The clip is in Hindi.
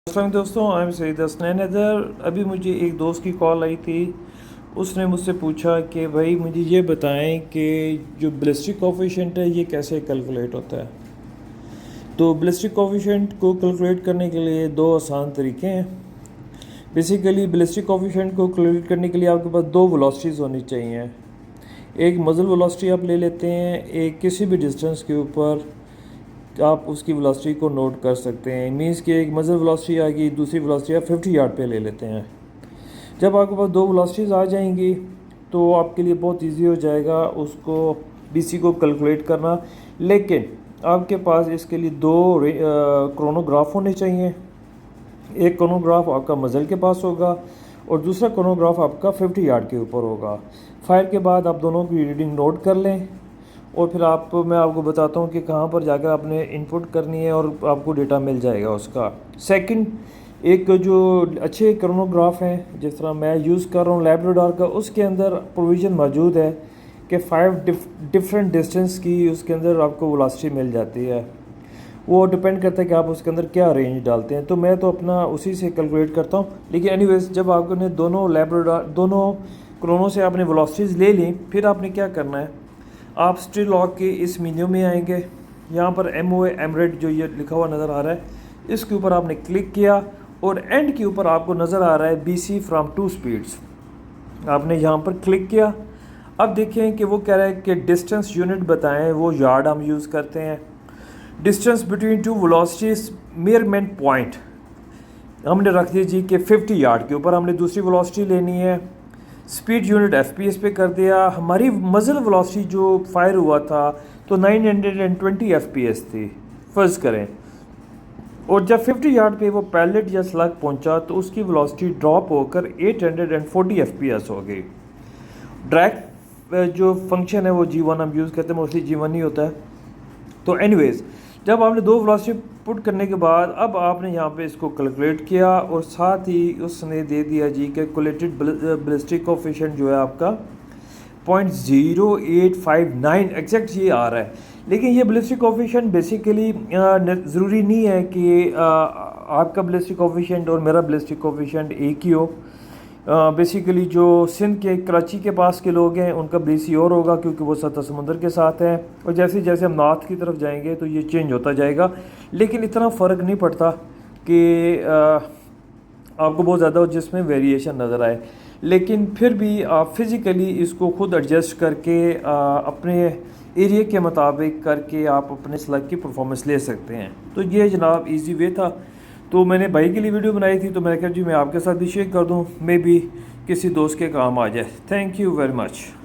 अस्सलाम दोस्तों, आई एम सईद हसनैन हैदर। अभी मुझे एक दोस्त की कॉल आई थी। उसने मुझसे पूछा कि भाई मुझे ये बताएं कि जो बैलिस्टिक कोफिशिएंट है ये कैसे कैलकुलेट होता है। तो बैलिस्टिक कोफिशिएंट को कैलकुलेट करने के लिए दो आसान तरीके हैं। बेसिकली बैलिस्टिक कोफिशिएंट को कैलकुलेट करने के लिए आपके पास दो वेलोसिटीज़ होनी चाहिए। एक मज़ल वेलोसिटी आप ले लेते हैं, एक किसी भी डिस्टेंस के ऊपर आप उसकी वेलोसिटी को नोट कर सकते हैं। मींस कि एक मज़ल वेलोसिटी आ गई, दूसरी वेलोसिटी आप 50 यार्ड पे ले लेते हैं। जब आपके पास दो वेलोसिटीज़ आ जाएंगी तो आपके लिए बहुत इजी हो जाएगा उसको बीसी को कैलकुलेट करना। लेकिन आपके पास इसके लिए दो क्रोनोग्राफ होने चाहिए। एक क्रोनोग्राफ आपका मज़ल के पास होगा और दूसरा क्रोनोग्राफ आपका 50 यार्ड के ऊपर होगा। फायर के बाद आप दोनों की रीडिंग नोट कर लें और फिर मैं आपको बताता हूँ कि कहाँ पर जाकर आपने इनपुट करनी है और आपको डेटा मिल जाएगा उसका। सेकंड, एक जो अच्छे क्रोनोग्राफ हैं जिस तरह मैं यूज़ कर रहा हूँ लैब्राडोर का, उसके अंदर प्रोविज़न मौजूद है कि 5 डिफरेंट डिस्टेंस की उसके अंदर आपको वेलोसिटी मिल जाती है। वो डिपेंड करता है कि आप उसके अंदर क्या रेंज डालते हैं। तो मैं तो अपना उसी से कैलकुलेट करता हूँ। लेकिन एनीवेज, जब आपने दोनों क्रोनो से आपने वेलोसिटीज़ ले ली, फिर आपने क्या करना है, आप स्टिल लॉक के इस मेन्यू में आएंगे। यहाँ पर MOA एमरेट जो ये लिखा हुआ नज़र आ रहा है, इसके ऊपर आपने क्लिक किया और एंड के ऊपर आपको नज़र आ रहा है BC फ्रॉम 2 स्पीड्स। आपने यहाँ पर क्लिक किया। अब देखें कि वो कह रहा है कि डिस्टेंस यूनिट बताएं, वो यार्ड हम यूज़ करते हैं। Distance between two velocities measurement point हमने रख दीजिए कि 50 यार्ड के ऊपर हमने दूसरी वेलोसिटी लेनी है। स्पीड यूनिट FPS पे कर दिया। हमारी मज़ल वेलोसिटी जो फायर हुआ था तो 920 FPS थी फ़र्ज़ करें, और जब 50 यार्ड पे वो पैलेट या स्लग पहुंचा तो उसकी वेलोसिटी ड्रॉप होकर 840 FPS हो गई। ड्रैग जो फंक्शन है वो G1 हम यूज़ करते हैं, मोस्टली G1 ही होता है। तो एनीवेज, जब आपने दो वेलोसिटी पुट करने के बाद अब आपने यहाँ पे इसको कैलकुलेट किया और साथ ही उसने दे दिया जी कैलकुलेटेड बैलिस्टिक कोफिशिएंट जो है आपका 0.0859 एग्जैक्ट ये आ रहा है। लेकिन ये बैलिस्टिक कोफिशिएंट बेसिकली ज़रूरी नहीं है कि आपका बैलिस्टिक कोफिशिएंट और मेरा बैलिस्टिक कोफिशिएंट एक ही हो। बेसिकली जो सिंध के कराची के पास के लोग हैं उनका BC और होगा क्योंकि वो सतह समुंदर के साथ है, और जैसे जैसे हम नॉर्थ की तरफ जाएंगे तो ये चेंज होता जाएगा। लेकिन इतना फ़र्क नहीं पड़ता कि आपको बहुत ज़्यादा जिसमें वेरिएशन नज़र आए। लेकिन फिर भी आप फिज़िकली इसको खुद एडजस्ट करके अपने एरिया के मुताबिक करके आप अपने स्लग की परफॉर्मेंस ले सकते हैं। तो ये जनाब इजी वे था। तो मैंने भाई के लिए वीडियो बनाई थी, तो मैंने कहा जी मैं आपके साथ भी शेयर कर दूं, मे बी किसी दोस्त के काम आ जाए। Thank you very much.